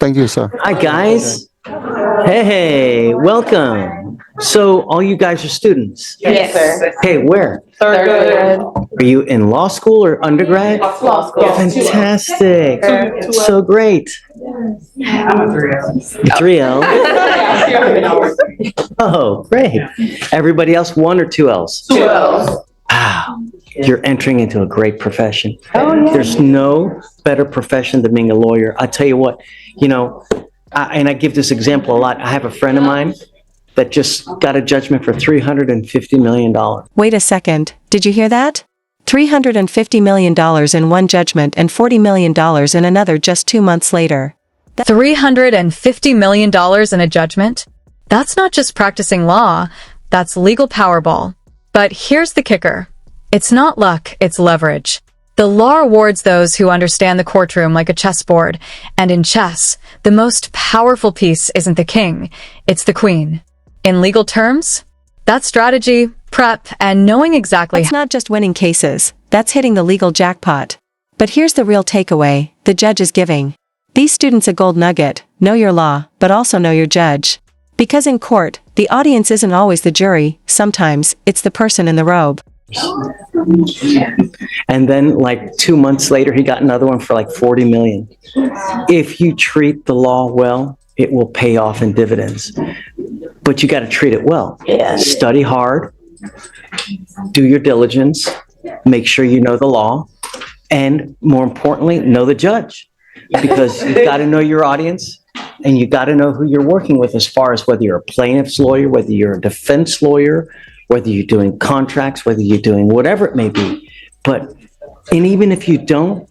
Thank you, sir. Hi, guys. Hey, welcome. So all you guys are students? Yes, sir. Hey, where? Third grade. Are you in law school or undergrad? Law school. Fantastic. So great. I'm a 3L. Oh, great. Everybody else, 1 or 2 L's? 2 L's. Wow. You're entering into a great profession. Oh, yeah. There's no better profession than being a lawyer. I tell you what, and I give this example a lot. I have a friend of mine that just got a judgment for $350 million. Wait a second, did you hear that? $350 million in one judgment and $40 million in another just 2 months later. $350 million in a judgment? That's not just practicing law, that's legal Powerball. But here's the kicker. It's not luck, it's leverage. The law rewards those who understand the courtroom like a chessboard, and in chess, the most powerful piece isn't the king, it's the queen. In legal terms, that's strategy, prep, and knowing exactly. It's not just winning cases, that's hitting the legal jackpot. But here's the real takeaway, the judge is giving these students a gold nugget: know your law, but also know your judge. Because in court, the audience isn't always the jury, sometimes it's the person in the robe. And then like 2 months later, he got another one for like 40 million. If you treat the law well, it will pay off in dividends. But you got to treat it well. Yeah. Study hard, do your diligence, make sure you know the law, and more importantly, know the judge. Because you've got to know your audience, and you got to know who you're working with, as far as whether you're a plaintiff's lawyer, whether you're a defense lawyer, whether you're doing contracts, whether you're doing whatever it may be. And even if you don't,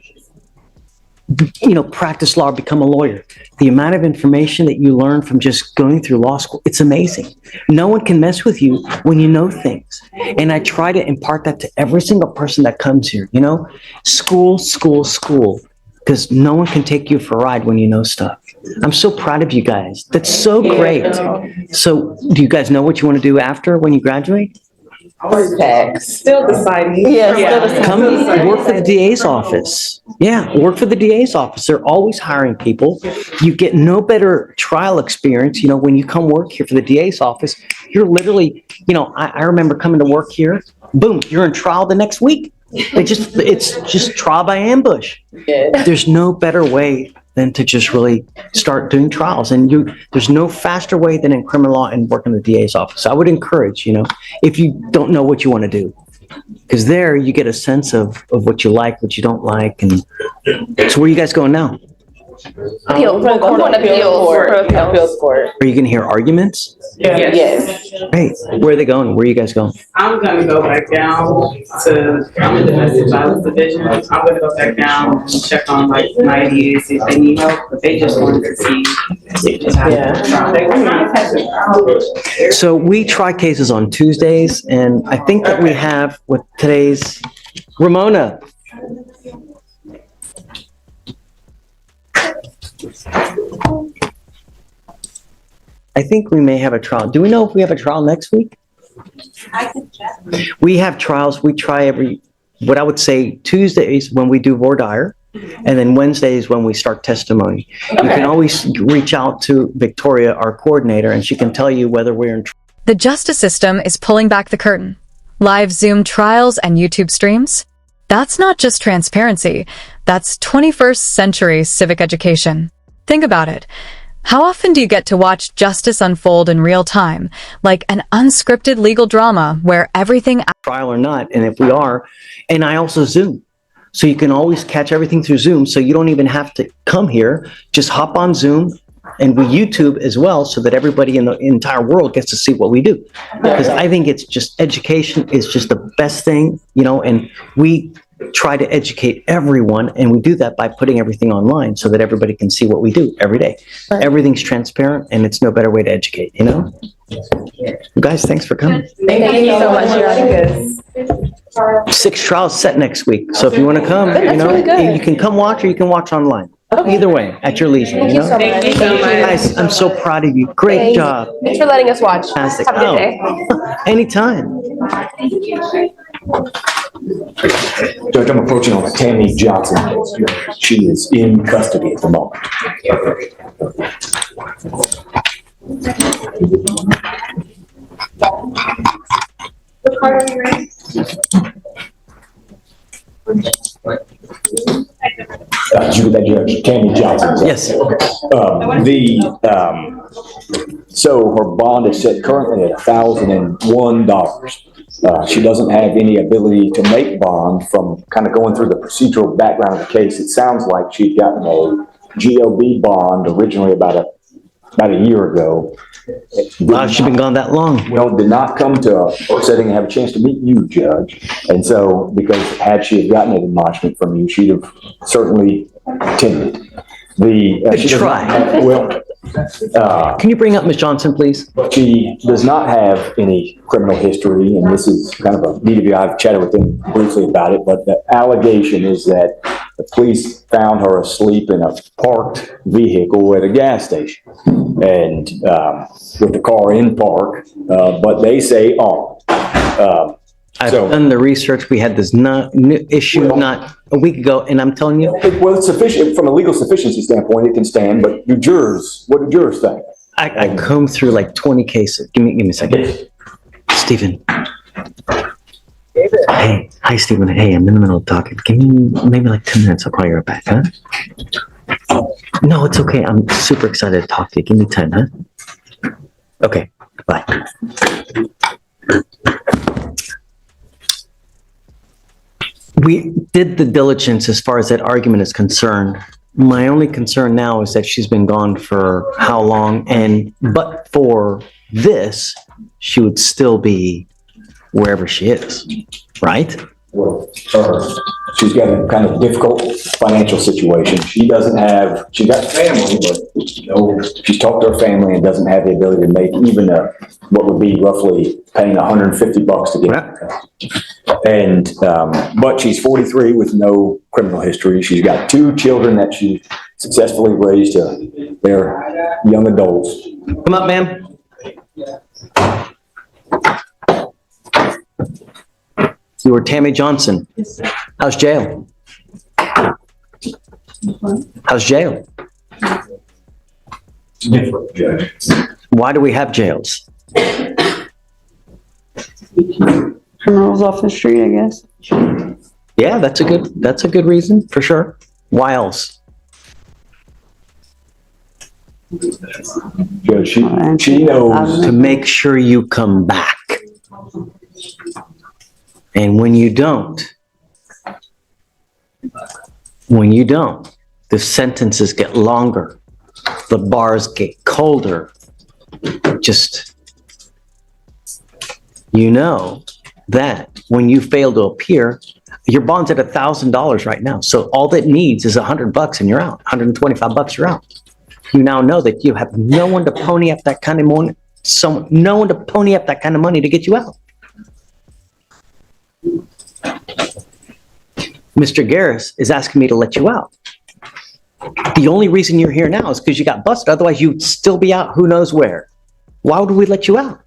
practice law, become a lawyer. The amount of information that you learn from just going through law school, it's amazing. No one can mess with you when you know things. And I try to impart that to every single person that comes here, school, school, school, because no one can take you for a ride when you know stuff. I'm so proud of you guys. That's so great. So do you guys know what you want to do after when you graduate? Still deciding. Yeah, still deciding. Come work for the DA's office. Yeah, work for the DA's office. They're always hiring people. You get no better trial experience, when you come work here for the DA's office. You're literally, I remember coming to work here, boom, you're in trial the next week. It's just trial by ambush. Yeah. There's no better way than to just really start doing trials. And there's no faster way than in criminal law and working in the DA's office. So I would encourage, if you don't know what you want to do, because there you get a sense of what you like, what you don't like. And so where are you guys going now? Appeals. I'm going to appeals court. Are you going to hear arguments? Yes. Great. Where are they going? Where are you guys going? I'm gonna go back down I'm in the domestic violence division. I'm gonna go back down and check on my IDs if they need help, but they just wanted to see. So we try cases on Tuesdays, and I think that we have with today's Ramona. I think we may have a trial. Do we know if we have a trial next week? I can check. We have trials. We try what I would say Tuesdays when we do voir dire, and then Wednesdays when we start testimony. Okay. You can always reach out to Victoria, our coordinator, and she can tell you whether we're in trial. The justice system is pulling back the curtain. Live Zoom trials and YouTube streams? That's not just transparency. That's 21st century civic education. Think about it. How often do you get to watch justice unfold in real time, like an unscripted legal drama where everything... Trial or not, and if we are, and I also Zoom. So you can always catch everything through Zoom, so you don't even have to come here. Just hop on Zoom, and we YouTube as well, so that everybody in the entire world gets to see what we do. Because I think it's just, education is just the best thing, and we try to educate everyone, and we do that by putting everything online so that everybody can see what we do every day. Everything's transparent, and it's no better way to educate, You guys, thanks for coming. Thank you so much. 6 trials set next week, so if you want to come, really good. you can come watch, or you can watch online. Okay. Either way, at your leisure. Thank you so much. Thank you so much. Guys, I'm so proud of you. Great job. Thanks for letting us watch. Fantastic. Have a good day. Anytime. Judge, I'm approaching on a Tammy Johnson case. She is in custody at the moment. What card are you reading? Did you get that, Judge? Tammy Johnson? Yes. So her bond is set currently at $1,001. She doesn't have any ability to make bond from kind of going through the procedural background of the case. It sounds like she'd gotten a GLB bond originally about a year ago. Wow, she's been gone that long. Well, did not come to a setting and have a chance to meet you, Judge. And so, because had she have gotten an admonishment from you, she'd have certainly attended. Good try. Can you bring up Ms. Johnson, please? She does not have any criminal history, and this is kind of a neat of you. I've chatted with them briefly about it, but the allegation is that the police found her asleep in a parked vehicle at a gas station, and with the car in park, but they say armed. I've done the research. We had this issue not a week ago, and I'm telling you. Well, it's sufficient from a legal sufficiency standpoint. It can stand, but what do jurors think? I combed through like 20 cases. Give me a second. Stephen. Hey, hi, Stephen. Hey, I'm in the middle of talking. Give me maybe like 2 minutes. I'll call you right back, huh? No, it's okay. I'm super excited to talk to you. Give me 10, huh? Okay, bye. We did the diligence as far as that argument is concerned. My only concern now is that she's been gone for how long, but for this, she would still be wherever she is, right? Well, she's got a kind of difficult financial situation. She's got family, but she's talked to her family and doesn't have the ability to make even what would be roughly paying $150 to get. And, but she's 43 with no criminal history. She's got 2 children that she successfully raised to their young adults. Come up, ma'am. You were Tammy Johnson. How's jail? How's jail? It's different, Judge. Why do we have jails? Criminals off the street, I guess. Yeah, that's a good reason, for sure. Why else? Judge, she knows. To make sure you come back. And when you don't, the sentences get longer, the bars get colder. Just, that when you fail to appear, your bond's at $1,000 right now. So all that needs is $100 and you're out, $125, you're out. You now know that you have no one to pony up that kind of money, no one to pony up that kind of money to get you out. Mr. Garris is asking me to let you out. The only reason you're here now is because you got busted. Otherwise, you'd still be out who knows where. Why would we let you out?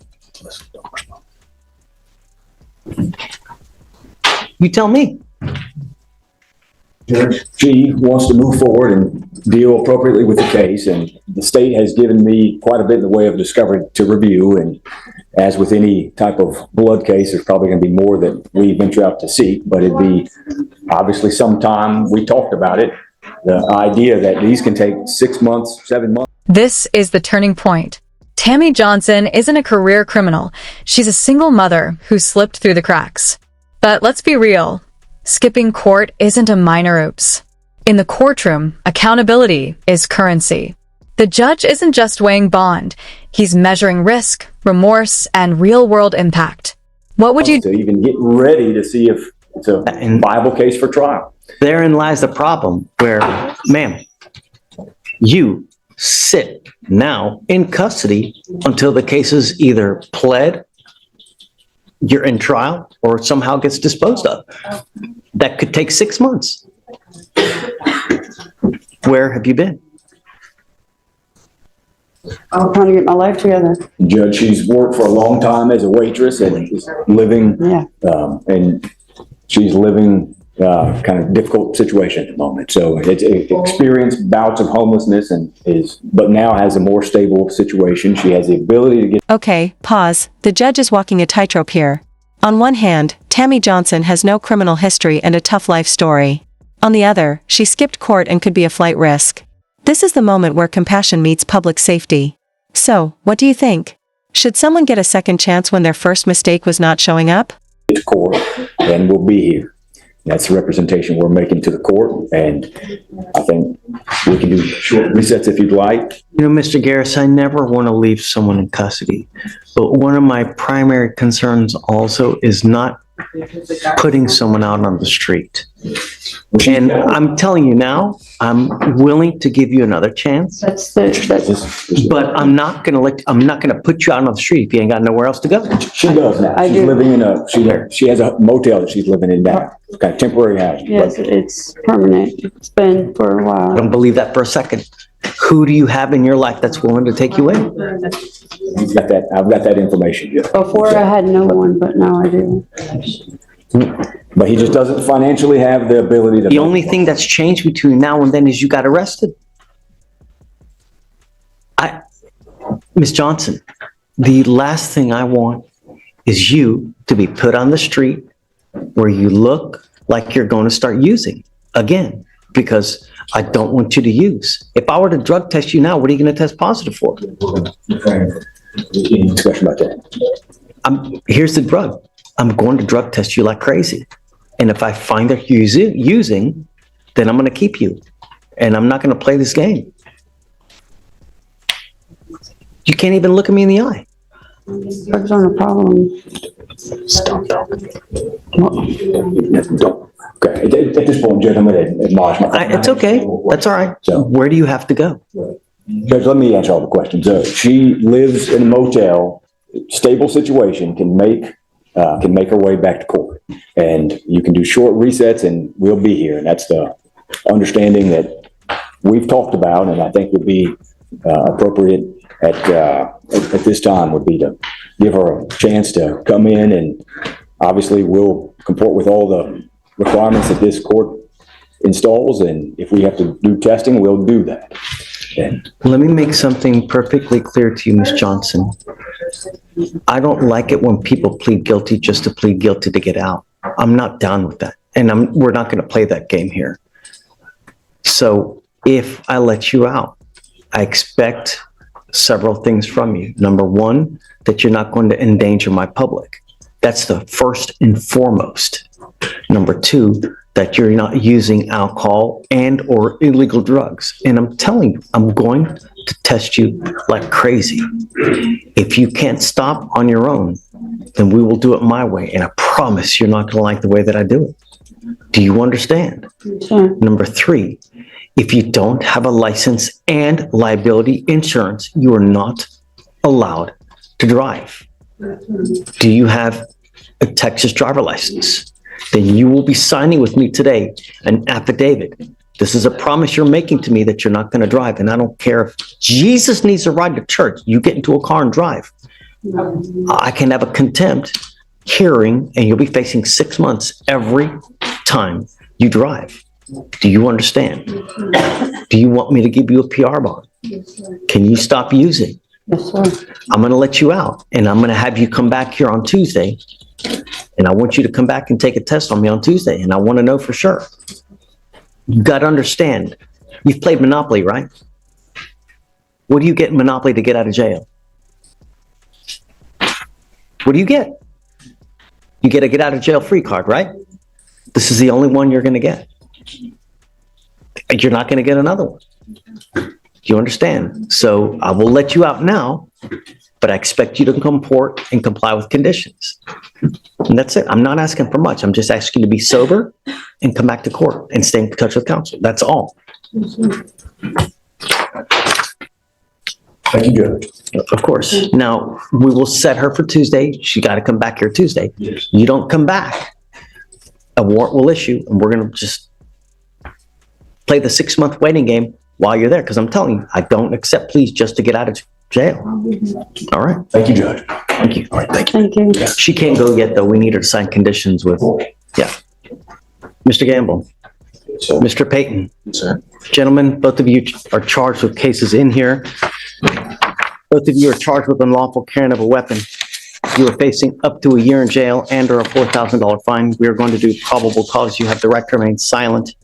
You tell me. Judge, she wants to move forward and deal appropriately with the case, and the state has given me quite a bit in the way of discovery to review, and as with any type of blood case, there's probably going to be more that we venture out to seek, but it'd be obviously sometime, we talked about it, the idea that these can take 6 months, 7 months. This is the turning point. Tammy Johnson isn't a career criminal. She's a single mother who slipped through the cracks. But let's be real. Skipping court isn't a minor oops. In the courtroom, accountability is currency. The judge isn't just weighing bond. He's measuring risk, remorse, and real-world impact. What would you to even get ready to see if it's a viable case for trial? Therein lies the problem where, ma'am, you sit now in custody until the case is either pled, you're in trial, or somehow gets disposed of. That could take 6 months. Where have you been? I'm trying to get my life together. Judge, she's worked for a long time as a waitress and is living, Yeah. and she's living kind of difficult situation at the moment. So it's experienced bouts of homelessness but now has a more stable situation. She has the ability to get. Okay, pause. The judge is walking a tightrope here. On one hand, Tammy Johnson has no criminal history and a tough life story. On the other, she skipped court and could be a flight risk. This is the moment where compassion meets public safety. So, what do you think? Should someone get a second chance when their first mistake was not showing up? To court, and we'll be here. That's the representation we're making to the court, and I think we can do short resets if you'd like. You know, Mr. Garris, I never want to leave someone in custody, but one of my primary concerns also is not putting someone out on the street. And I'm telling you now, I'm willing to give you another chance, That's but I'm not gonna put you out on the street if you ain't got nowhere else to go. She does now. I She's do. living in she has a motel that she's living in now. It's kind of temporary housing. yes, it's permanent. It's been for a I while. don't believe that for a second. Who do you have in your life that's willing to take you in? I've got that information. Before I had no one, but now I do. But he just doesn't financially have the ability to. The only thing that's changed between now and then is you got arrested. Ms. Johnson, the last thing I want is you to be put on the street where you look like you're going to start using again, because I don't want you to use. If I were to drug test you now, what are you going to test positive for? Any discussion about that? Here's the drug. I'm going to drug test you like crazy. And if I find that you're using, then I'm going to keep you. And I'm not going to play this game. You can't even look at me in the eye. Drugs aren't a problem. Don't. Okay. At this point, Judge, I'm going to admonish my. It's okay. That's all right. So- Where do you have to go? Judge, let me answer all the questions. She lives in a motel, stable situation, can make her way back to court. And you can do short resets and we'll be here. And that's the understanding that we've talked about, and I think would be appropriate at this time would be to give her a chance to come in, and obviously we'll comport with all the requirements that this court installs. And if we have to do testing, we'll do that. And Let me make something perfectly clear to you, Ms. Johnson. I don't like it when people plead guilty just to plead guilty to get out. I'm not down with that. And we're not going to play that game here. So if I let you out, I expect several things from you. Number one, that you're not going to endanger my public. That's the first and foremost. Number two, that you're not using alcohol and or illegal drugs. And I'm telling you, I'm going to test you like crazy. If you can't stop on your own, then we will do it my way. And I promise you're not going to like the way that I do it. Do you understand? Sure. Number three, if you don't have a license and liability insurance, you are not allowed to drive. Do you have a Texas driver license? Then you will be signing with me today an affidavit. This is a promise you're making to me that you're not going to drive. And I don't care if Jesus needs a ride to church, you get into a car and drive. I can have a contempt hearing and you'll be facing 6 months every time you drive. Do you understand? Do you want me to give you a PR bond? Can you stop using? Yes, sir. I'm going to let you out and I'm going to have you come back here on Tuesday. And I want you to come back and take a test on me on Tuesday. And I want to know for sure. You got to understand. You've played Monopoly, right? What do you get in Monopoly to get out of jail? What do you get? You get a get out of jail free card, right? This is the only one you're going to get. You're not going to get another one. Do you understand? So I will let you out now, but I expect you to comport and comply with conditions. And that's it. I'm not asking for much. I'm just asking you to be sober and come back to court and stay in touch with counsel. That's all. thank you, Judge. Of course. Now, we will set her for Tuesday. She got to come back here Tuesday. Yes. You don't come back, a warrant will issue, and we're going to just play the 6-month waiting game while you're there. Because I'm telling you, I don't accept pleas just to get out of jail. All right. Thank you, Judge. Thank you. All right, thank you. Thank you. She can't go yet, though. We need her to sign conditions with, yeah. Mr. Gamble, Mr. Payton. Gentlemen, both of you are charged with cases in here. Both of you are charged with unlawful carrying of a weapon. You are facing up to a year in jail and or a $4,000 fine. We are going to do probable cause. You have the right to remain silent.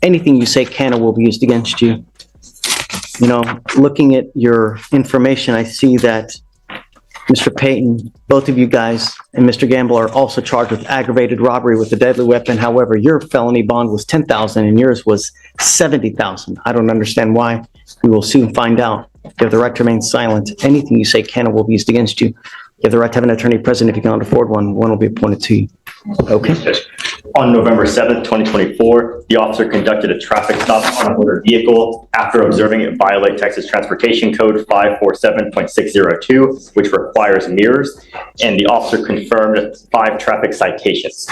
Anything you say can or will be used against you. You know, looking at your information, I see that Mr. Payton, both of you guys, and Mr. Gamble are also charged with aggravated robbery with a deadly weapon. However, your felony bond was $10,000 and yours was $70,000. I don't understand why. We will soon find out. You have the right to remain silent. Anything you say can or will be used against you. You have the right to have an attorney present. If you cannot afford one, one will be appointed to you. Okay. On November 7th, 2024, the officer conducted a traffic stop on a motor vehicle after observing it violate Texas Transportation Code 547.602, which requires mirrors, and the officer confirmed 5 traffic citations.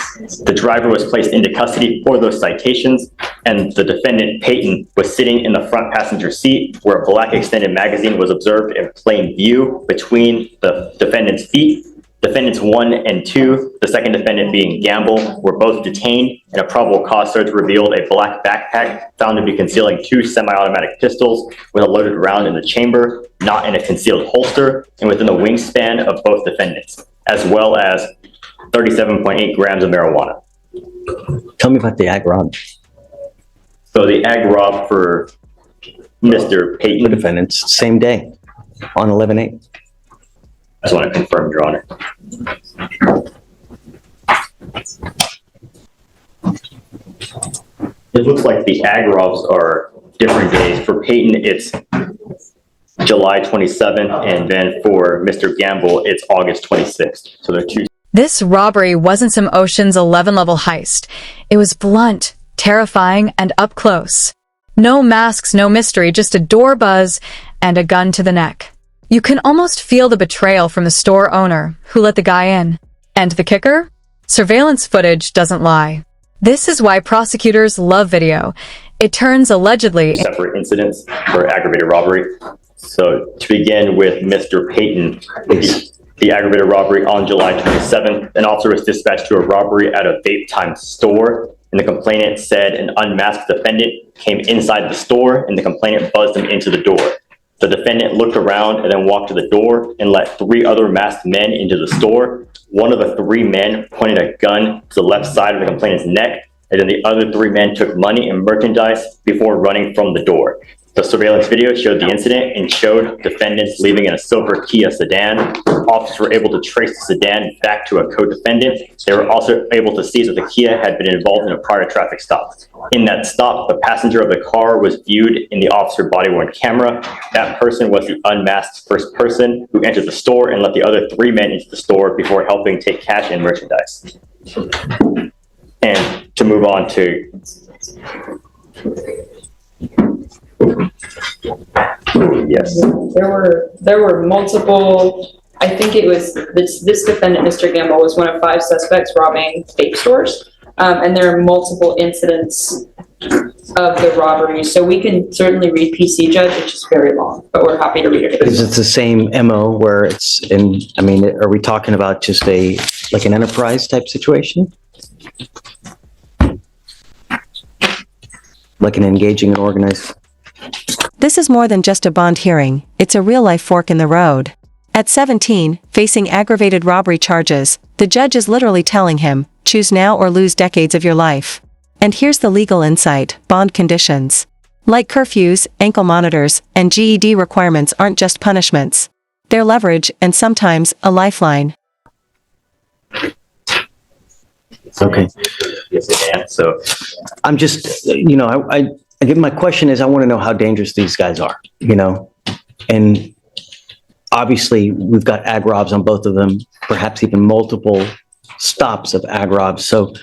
The driver was placed into custody for those citations, and the defendant, Payton, was sitting in the front passenger seat where a black extended magazine was observed in plain view between the defendant's feet. Defendants 1 and 2, the second defendant being Gamble, were both detained, and a probable cause search revealed a black backpack found to be concealing 2 semi-automatic pistols with a loaded round in the chamber, not in a concealed holster, and within the wingspan of both defendants, as well as 37.8 grams of marijuana. Tell me about the ag rob. So the ag rob for Mr. The Payton, defendants, same day, on 11/8. I just want to confirm, Your Honor. It looks like the ag robs are different days. For Payton, it's July 27th, and then for Mr. Gamble, it's August 26th. So they're 2. This robbery wasn't some Ocean's 11 level heist. It was blunt, terrifying, and up close. No masks, no mystery, just a door buzz and a gun to the neck. You can almost feel the betrayal from the store owner who let the guy in. And the kicker? Surveillance footage doesn't lie. This is why prosecutors love video. It turns allegedly Separate incidents for aggravated robbery. So to begin with Mr. Payton, the aggravated robbery on July 27th, an officer was dispatched to a robbery at a vape time store, and the complainant said an unmasked defendant came inside the store, and the complainant buzzed him into the door. The defendant looked around and then walked to the door and let 3 other masked men into the store. One of the 3 men pointed a gun to the left side of the complainant's neck, and then the other 3 men took money and merchandise before running from the door. The surveillance video showed the incident and showed defendants leaving in a silver Kia sedan. Officers were able to trace the sedan back to a co-defendant. They were also able to see that the Kia had been involved in a prior traffic stop. In that stop, the passenger of the car was viewed in the officer body-worn camera. That person was the unmasked first person who entered the store and let the other 3 men into the store before helping take cash and merchandise. And to move on to yes. There were multiple, I think it was this defendant, Mr. Gamble, was one of 5 suspects robbing vape stores. And there are multiple incidents of the robbery. So we can certainly read PC Judge, it's just very long, but we're happy to read it. Is it the same MO where it's in, I mean, are we talking about just like an enterprise type situation? Like an engaging and organized? This is more than just a bond hearing, it's a real-life fork in the road. At 17, facing aggravated robbery charges, the judge is literally telling him, choose now or lose decades of your life. And here's the legal insight: bond conditions. Like curfews, ankle monitors, and GED requirements aren't just punishments. They're leverage and sometimes a lifeline. Okay. Yes, and so I'm just, I get, my question is, I want to know how dangerous these guys are, and obviously we've got ag robs on both of them, perhaps even multiple stops of ag robs. So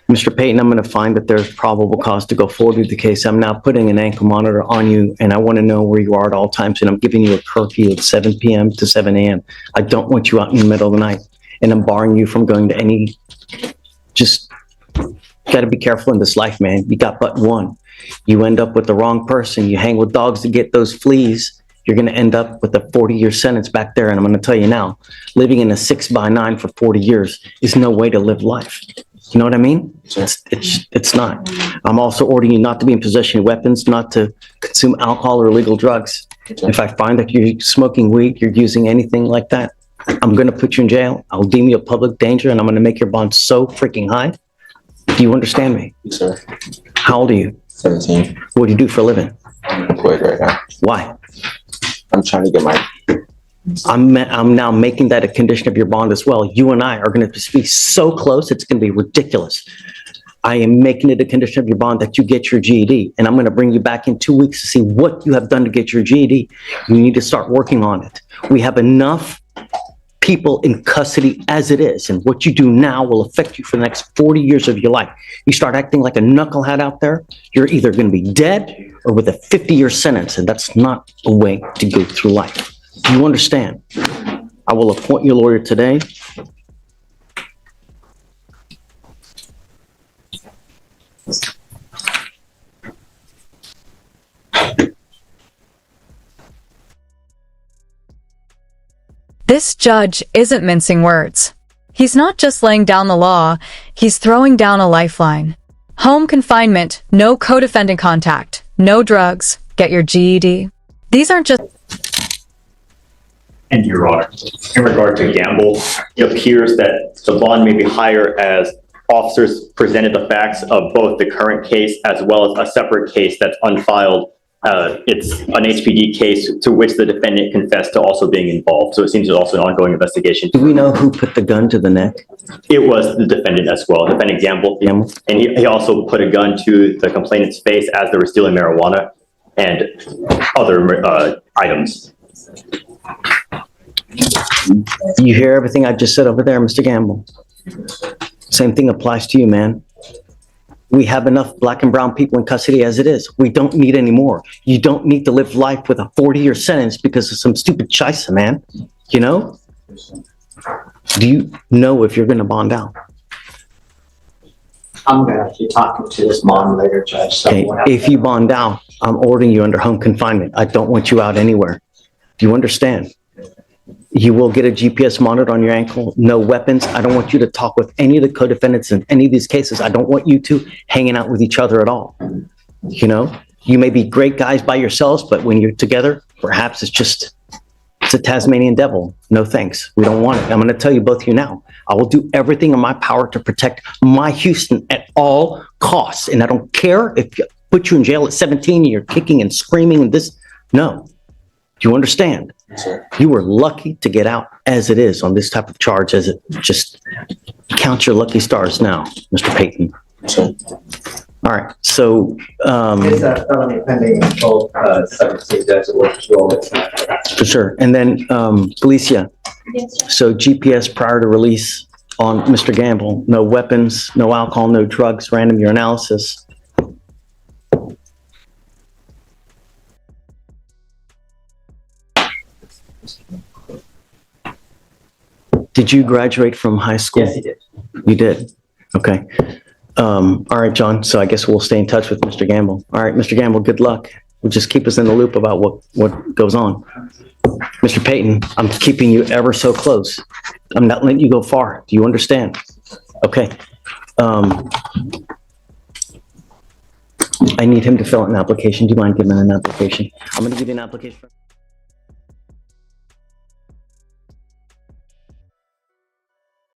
Mr. Payton, I'm going to find that there's probable cause to go forward with the case. I'm now putting an ankle monitor on you, and I want to know where you are at all times, and I'm giving you a curfew of 7 p.m. to 7 a.m. I don't want you out in the middle of the night, and I'm barring you from going to any, just got to be careful in this life, man. You got but one. You end up with the wrong person. You hang with dogs to get those fleas. You're going to end up with a 40-year sentence back there. And I'm going to tell you now, living in a 6x9 for 40 years is no way to live life. You know what I mean? It's not. I'm also ordering you not to be in possession of weapons, not to consume alcohol or illegal drugs. If I find that you're smoking weed, you're using anything like that, I'm going to put you in jail. I'll deem you a public danger, and I'm going to make your bond so freaking high. Do you understand me? Yes, sir. How old are you? 17. What do you do for a living? I'm employed right now. Why? I'm trying to get my. I'm now making that a condition of your bond as well. You and I are going to be so close, it's going to be ridiculous. I am making it a condition of your bond that you get your GED, and I'm going to bring you back in 2 weeks to see what you have done to get your GED. You need to start working on it. We have enough people in custody as it is, and what you do now will affect you for the next 40 years of your life. You start acting like a knucklehead out there, you're either going to be dead or with a 50-year sentence, and that's not a way to go through life. Do you understand? I will appoint your lawyer today. This judge isn't mincing words. He's not just laying down the law, he's throwing down a lifeline. Home confinement, no co-defendant contact, no drugs, get your GED. These aren't just... And Your Honor, in regard to Gamble, it appears that the bond may be higher as officers presented the facts of both the current case as well as a separate case that's unfiled. It's an HPD case to which the defendant confessed to also being involved. So it seems there's also an ongoing investigation. Do we know who put the gun to the neck? It was the defendant as well, defendant Gamble. Gamble? And he also put a gun to the complainant's face as they were stealing marijuana and other items. You hear everything I just said over there, Mr. Gamble? Same thing applies to you, man. We have enough black and brown people in custody as it is. We don't need any more. You don't need to live life with a 40-year sentence because of some stupid scheisse, man. You know? Do you know if you're going to bond out? I'm going to have to talk to this mom later, Judge. So Okay, if you bond out, I'm ordering you under home confinement. I don't want you out anywhere. Do you understand? You will get a GPS monitor on your ankle, no weapons. I don't want you to talk with any of the co-defendants in any of these cases. I don't want you two hanging out with each other at all. You know, you may be great guys by yourselves, but when you're together, perhaps it's a Tasmanian devil. No thanks. We don't want it. I'm going to tell you both of you now. I will do everything in my power to protect my Houston at all costs. And I don't care if you put you in jail at 17 and you're kicking and screaming and this. No. Do you understand? You were lucky to get out as it is on this type of charge, as it just count your lucky stars now, Mr. Payton. All right, so It's a felony pending until 17 days it works well. for sure. And then Felicia, Yes, sir. so GPS prior to release on Mr. Gamble, no weapons, no alcohol, no drugs, random urinalysis. Did you graduate from high school? Yes, he did. You did? Okay. All right, John, so I guess we'll stay in touch with Mr. Gamble. All right, Mr. Gamble, good luck. Well, just keep us in the loop about what goes on. Mr. Payton, I'm keeping you ever so close. I'm not letting you go far. Do you understand? Okay. I need him to fill out an application. Do you mind giving him an application? I'm going to give you an application.